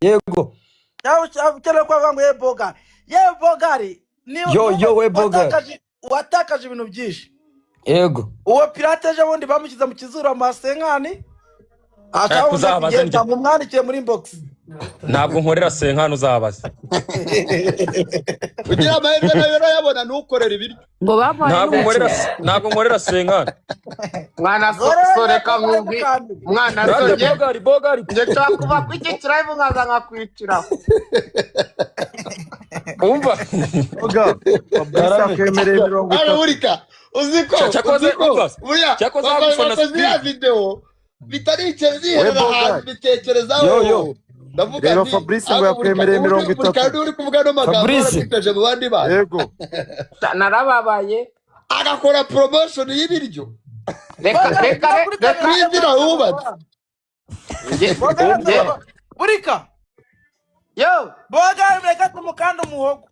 Yego. Cyangwa kwa bangu Bogari. Bogari. We Bogari. Watakaje ibintu byinshi. Yego. Uwo pirate ejo bundi bamukiza mu kizuru amasenkani. Kuzabaza mumwandikiye muri inbox. Ntabwo nkorera senkani uzabaza. Ugira amahirwe nayo yabona nukorera ibiryo. Ngo babaye ntabwo nkorera senkani. Mwana soreka nkubwi. Mwana sonye. Bogari. Nje twakuba kwiki kirayivu nkaza nkakwicira. Umva. Bogari kwemereye 30. Arurika. Uziko. Buya. Cyakoze video. Bitari icyeziherera hantu bitekerezaho. Ndavuga rero Fabrice ngo yakwemereye 30. Kandi uri kuvuga no magambo arabiteje mu bandi bana. Yego. Narababaye agakora promotion y'ibiryo. Reka kwizira hubatse. Burika. Yo, Bogari meka kumukanda umuhogo.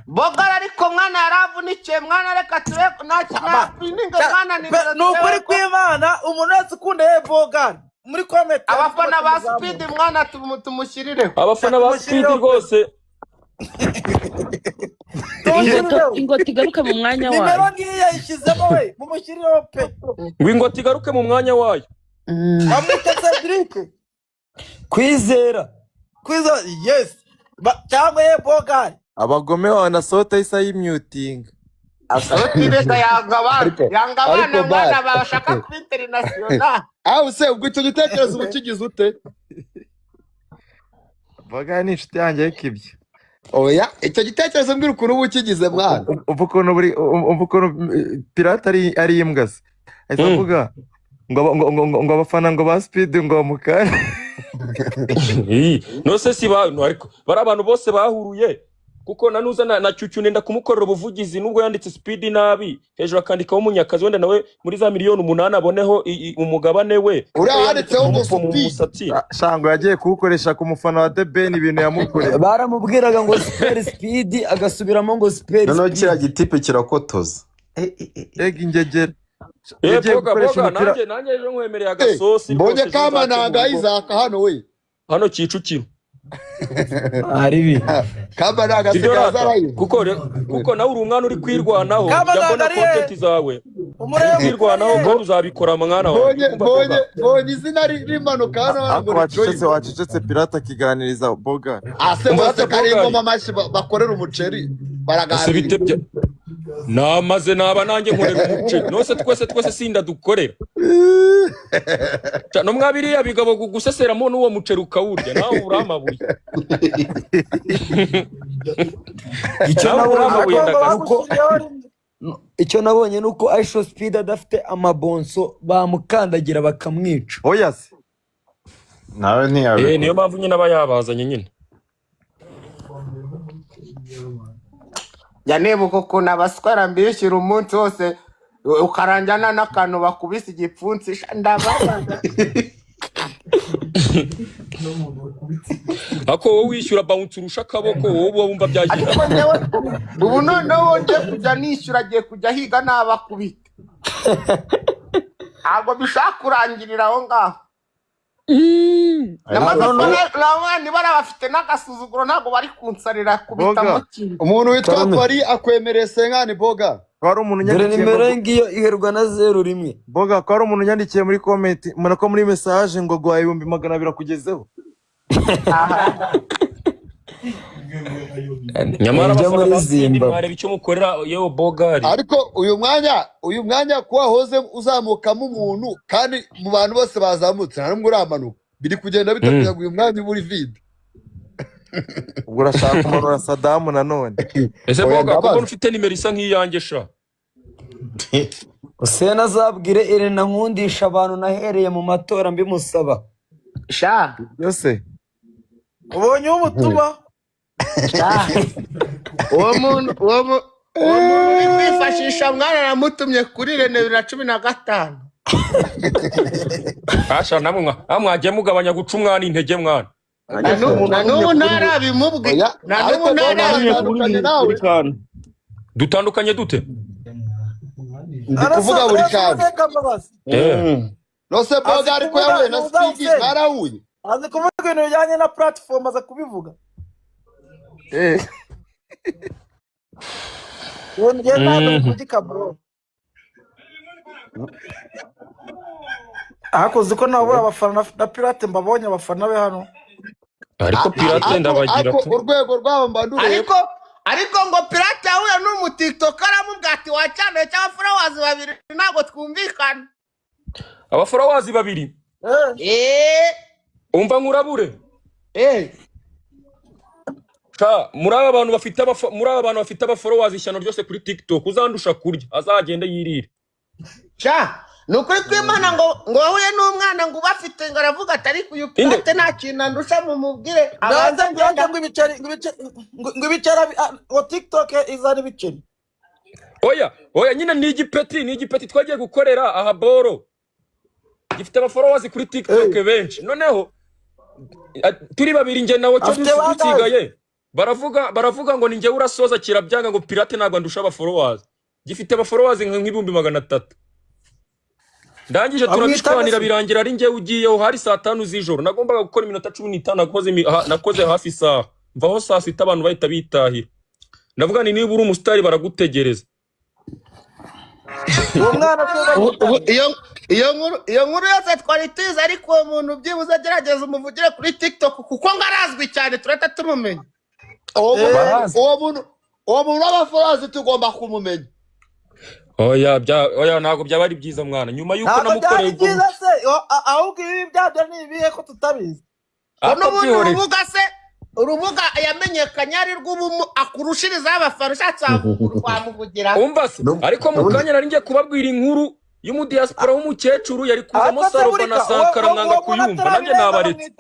Bogari ariko mwana yaravunikiye mwana reka tureko nakina ninga mwana ni nukuri kw'Imana umuntu wese ukunda Bogari muri comment abafana ba Speed mwana tumushyirireho abafana ba Speed rwose ingoti garuka mu mwanya wayo nimero ngiye yayishizemo we mumushyirireho pe ingoti garuke mu mwanya wayo bamwita Cedric Kwizera yes cyangwa Bogari abagome wanasohota isa y'immuting asohoti beta yangabana bana bashaka ku international se ubwo icyo gitekerezo ubukigize ute Bogari ni inshuti yanjye y'ikibyo oya icyo gitekerezo mbwira ukuntu ubukigize mwana uvuko pirate ari imbwa se avuga ngo abafana ngo ba Speed ngo mukane no se si ba ariko bari abantu bose bahuruye kuko nanuza na cyucyu nenda kumukorera ubuvugizi nubwo yanditse Speed nabi hejuru akandikaho umunyakazi wenda nawe muri za miliyoni 8 aboneho umugabane we urahanditseho umusatsi shango yagiye kuwukoresha ku mufana wa The Ben ibintu yamukoreye baramubwiraga ngo Super Speed agasubiramo ngo Super Speed noneho kiriya gitipe kirakotoza ega ingegera Boga nanjye ejo nkwemereye agasosi mbonye kama nanga Isaac hano we hano Kicukiro aribi kama nanga sikazarayo kuko nawe uri umwana uri kwirwanaho ndabona content zawe kwirwanaho kandi uzabikora mwana wawe mbonye izina rimanuka hano ngo wacecetse pirate akiganiriza Bogari mbose karingo mamashi bakorera umuceri baraganira namaze naba nanjye nkorera umuceri nose twese sinda dukorera no mwabiriya bigabo guseseramo n'uwo muceri ukawurya nawe uramabuye icyo nabonye nuko Aisho Speed adafite amabonso bamukandagira bakamwica oya se nawe ntiyabe niyo mpamvu nyine aba yabazanye nyine yanebuka ukuntu abaswara mbishyira umunsi wose ukaranjana n'akantu bakubise igipfunsi ndababaza ako wowe wishyura bounce urusha akaboko wowe wumva byagira ubu noneho wongeye kujya nishyura agiye kujya higa n'abakubita ntabwo bishaka kurangirira aho ngaho n'abandi bari bafite n'agasuzuguro ntabwo bari kunsarira kubita mu kintu umuntu witwa Pari akwemereye senkani Boga kwari umuntu yandikiye nimero ngiyo iherwa na 01 Boga kwari umuntu yandikiye muri comment munako muri message ngo gwa 200 akugezeho nyamara bareba icyo mukorera yewe Bogari ariko uyu mwanya kuba hoze uzamukamo umuntu kandi mu bantu bose bazamutse nta numwe uramanuka biri kugenda bitakugira uyu mwanya muri vide ubwo urashaka kumanura Saddam nanone ese Boga kuko ufite nimero isa nk'iyanjye sha Usena azabwire Irene nkundisha abantu nahereye mu matora mbimusaba sha yose ubonye ubutuba uwo muntu wifashisha mwana namutumye kuri Irene 2015 asha namwe mwagiye mugabanya guca umwana intege mwana n'ubu ntarabimubwira n'ubu ntarabimubwira dutandukanye dute ndi kuvuga buri kantu nose Boga ariko yawe na Speed barahuye azi kuvuga ibintu bijyanye na platform aza kubivuga. Yongeye ntabwo kugika bro. Hakoze ko nabo abafana na Pirate mbabonye abafana be hano. ariko Pirate ndabagira ariko urwego rwabo mbandure ariko ngo Pirate yahuye n'umu TikTok aramubwira ati wacane cyangwa followers babiri ntabwo twumvikana. abaforowazi babiri umva nkurabure muri aba bantu bafite abaforowazi ishyano ryose kuri TikTok uzandusha kurya azagende yirire nukuri kw'Imana ngo wahuye n'umwana ngo bafite ngo aravuga atari kuyu Pirate nta kintu andusha mu mubwire abanza ngenda ngo ibiceri ngo TikTok izana ibiceri. oya nyine ni igipeti twagiye gukorera aha boro gifite abaforowazi kuri TikTok benshi noneho turi babiri nge nawe cyo dusigaye baravuga ngo ninjye urasoza kirabyanga ngo Pirate ntabwo andusha abaforowazi gifite abaforowazi nk'ibihumbi 300 ndangije turabishwanira birangira ari nge ugiyeho hari saa 5 z'ijoro nagombaga gukora iminota 15 nakoze hafi saa mvaho saa 6 abantu bahita bitahira ndavuga ni niba uri umusitari baragutegereza iyo nkuru yose twari tuzi ariko uwo muntu byibuze agerageza umuvugire kuri TikTok kuko ngarazwi cyane turata tumumenya uwo muntu w'abaforowazi tugomba kumumenya. oya ntabwo byaba ari byiza mwana nyuma yuko namukoreye ubwo ahubwo ibi byabyo ni ibihe ko tutabizi n'ubundi urubuga yamenyekanye ari rw'ubumu akurushiriza abafana ushatse wamuvugira umva se ariko mu kanya nari ngiye kubabwira inkuru y'umudiaspora w'umukecuru yari kuzamo Saruba na Sankara mwanga kuyumva nanjye nabaretse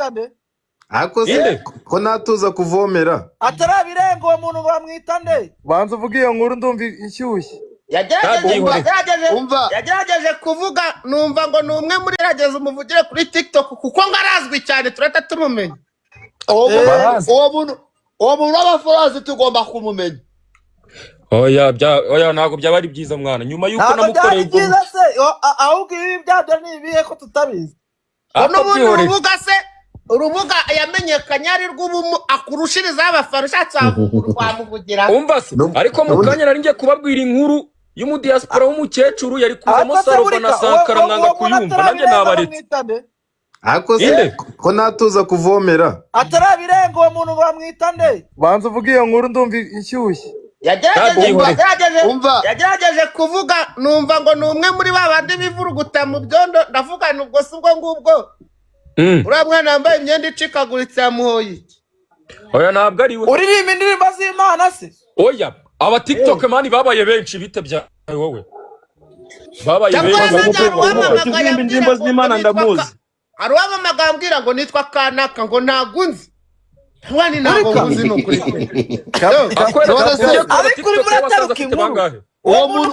akoze ko natuza kuvomera atarabirenga uwo muntu bamwita nde banza uvuga iyo nkuru ndumva ishyushye yagerageje kuvuga numva ngo ni umwe muri gerageza umuvugire kuri TikTok kuko ngarazwi cyane turata tumumenya uwo muntu w'abaforowazi tugomba kumumenya. oya ntabwo byaba ari byiza mwana nyuma yuko namukoreye ubwo ahubwo ibi byabyo ni ibihe ko tutabizi n'ubundi urubuga yamenyekanye ari rw'ubumu akurushiriza abafana ushatse wamuvugira umva se ariko mu kanya nari ngiye kubabwira inkuru y'umudiaspora w'umukecuru yari kuzamo Saruba na Sankara mwanga kuyumva nanjye nabaretse akoze ko natuza kuvomera atarabirenga uwo muntu bamwita nde banza uvuga iyo nkuru ndumva ishyushye yagerageje kuvuga numva ngo ni umwe muri babandi bivuruguta mu byondo ndavuga nubwo si ubwo ngubwo uriya mwana yambaye imyenda icikaguritse yamuhoye iki oya ntabwo ari we uririmba indirimbo z'Imana se oya aba TikTok mani babaye benshi bite bya wowe babaye benshi indirimbo z'Imana ndamuzi hari uwamamaga ambwira ngo nitwa kanaka ngo ntagunzi wani ntabwo nzi n'ukuri ariko uri murataruka inkuru uwo muntu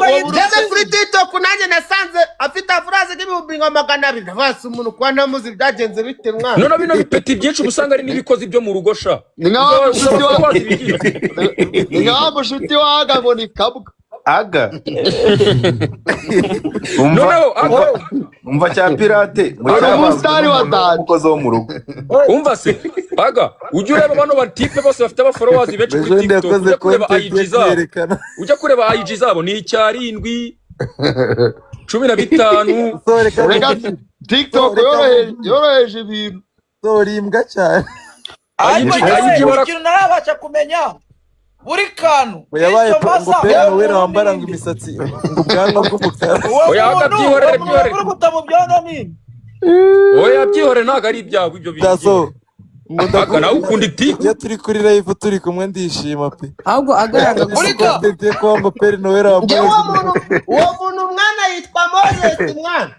kuri TikTok nanjye nasanze afite afuraze nk'ibihumbi 200 ndabasa umuntu kwa namuzi byagenze bite mwana none bino bipeti byinshi ubusanga ari n'ibikozi byo mu rugo sha ni nka mushuti waga ngo ni kabwa aga umva cya Pirate umusitari wa dad umukozi wo mu rugo umva se aga ujya ureba bano batipe bose bafite abaforowazi benshi kuri TikTok ujya kureba IG zabo ni 7 15 TikTok yoroheje ibintu sorimbwa cyane ikintu narabasha kumenya buri kantu yabaye ngo pera wera wambara ngo imisatsi ngo bwanwa bw'umukara oya agabyihorere mu byondo nini oya byihore ntago ari ibyago ibyo bintu aka nawe ukunda iti iyo turi kuri live turi kumwe ndishima pe ahubwo agaragaza burika tete ko amba pera no wera wambara uwo muntu umwana yitwa Moses mwana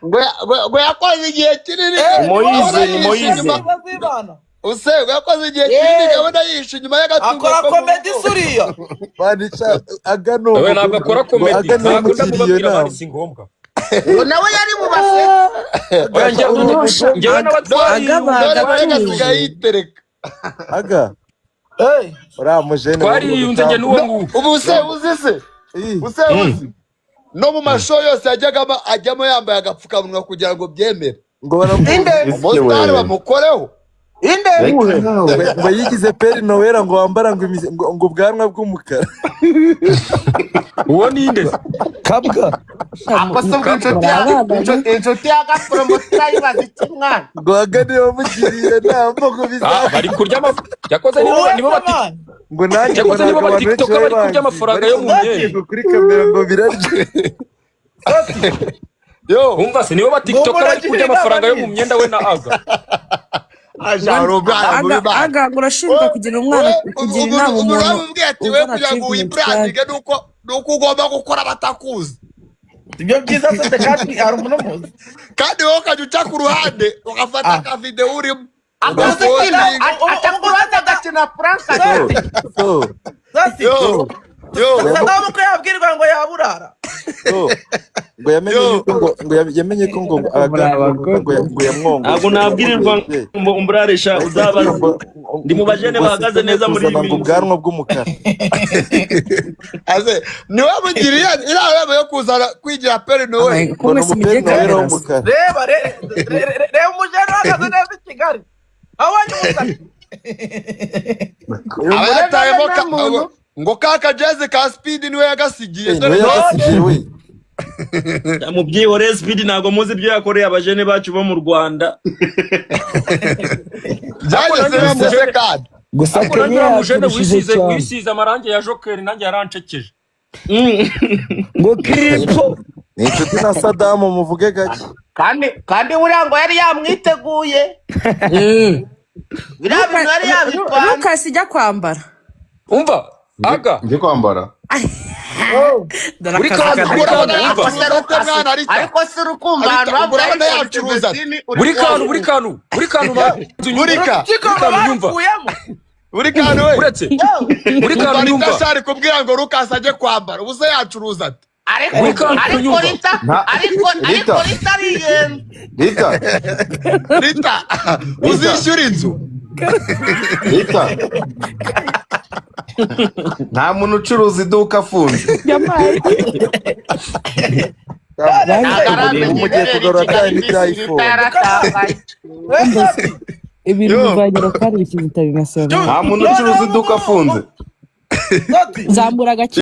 ngo yakoze igihe kinini Moise usego yakoze igihe kinini gabona yishe nyuma y'agatungo akora comedy suriya banica agano we ntabwo akora comedy ntabwo ndakubabwira bari si ngombwa nawe yari mu base oya njyewe n'abatwari agasigaye yitereka aga uramujene twariyunze njye n'uwo nguwo ubu se uzi no mu mashow yose ajyamo yambaye agapfukamunwa kugira ngo byemere ngo baramutse umusitari bamukoreho inde Reka nawe. ngo yigize peri nowera ngo wambara ngo ubwanwa bw'umukara. uwo ninde kabwa ako se ubwo inshuti ya gaporomo turayibaza iki mwana ngo hagane wamugiriye inama ngo bizaba. bari kurya yakoze nibo bati ngo nanjye yakoze nibo bati TikTok bari kurya amafaranga yo mu myenda kuri kamera ngo birarye. yo umva se nibo bati TikTok bari kurya amafaranga yo mu myenda we na aga aga urashinzwe kugira umwana kugira inama umuntu uramubwiye ati we kugira ngo uyibrandinge nuko ugomba gukora abatakuzi. ibyo byiza se kandi hari umuntu muzi kandi wowe ukajya uca ku ruhande ugafata akavideo urimo atakubaza agakina puranka Sadamu ko yabwirwa ngo yaburara ngo yamenye ko ngo yamwongo. ntabwo nabwirirwa ngo umbraresha uzabaza ndi mu bajene bahagaze neza muri ibi ubwanwa bw'umukara. aze niwe mugiriye inama yo kuzana kwigira peri nowe w'umukara. reba umujene uhagaze neza i Kigali abonye umusatsi aba yatayemo ngo kaka jeze ka speed niwe yagasigiye. mu byihore Speed ntabwo muzi ibyo yakoreye abajene bacu bo mu Rwanda. byageze kandi gusa Kenya yakoresheje wisize amarangi ya Joker nanjye yarancekeje. ngo Kristo ni inshuti na Sadamu muvuge gake. kandi buriya ngo yari yamwiteguye biriya bintu yari yabipanze Lucas ijya kwambara umva aga Nje kwambara. uri kandi ariko si urukumva ahantu urabona yacuruza buri kantu nyumva buri kantu we uretse buri kantu nyumva ndashari kubwira ngo Lucas ajye kwambara ubuze yacuruza ati ariko Rita ariyenze Rita uzishyura inzu Rita. Nta muntu ucuruza iduka afunze. Mugiye kugarura kandi n'iby'iPhone. ibintu bizagera kandi bikizitabira Nta muntu ucuruza iduka afunze. zambura agaciro